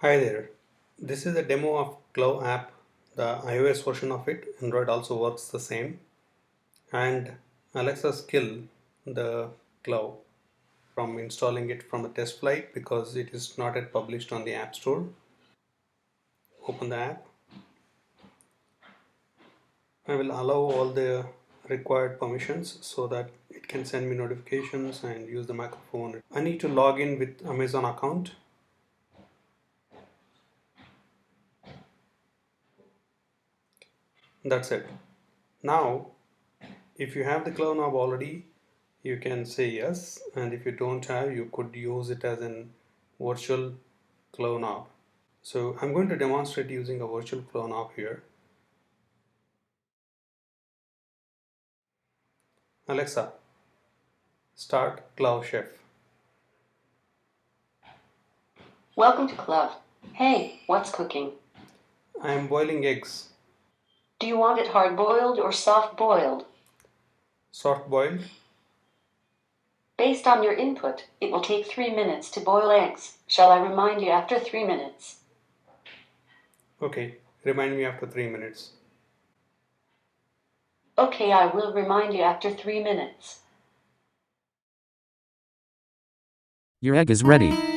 Hi there. This is a demo of Klove app, the iOS version of it. Android also works the same. And Alexa skill the Klove from installing it from a test flight because it is not yet published on the App Store. Open the app. I will allow all the required permissions so that it can send me notifications and use the microphone. I need to log in with Amazon account. That's it. Now if you have the Klove knob already, you can say yes, and if you don't have, you could use it as an virtual Klove knob. So I'm going to demonstrate using a virtual Klove knob here. Alexa, start Klove Chef. Welcome to Klove. Hey, what's cooking? I am boiling eggs. Do you want it hard-boiled or soft-boiled? Soft boiled? Based on your input, it will take 3 minutes to boil eggs. Shall I remind you after 3 minutes? Okay, remind me after 3 minutes. Okay, I will remind you after 3 minutes. Your egg is ready.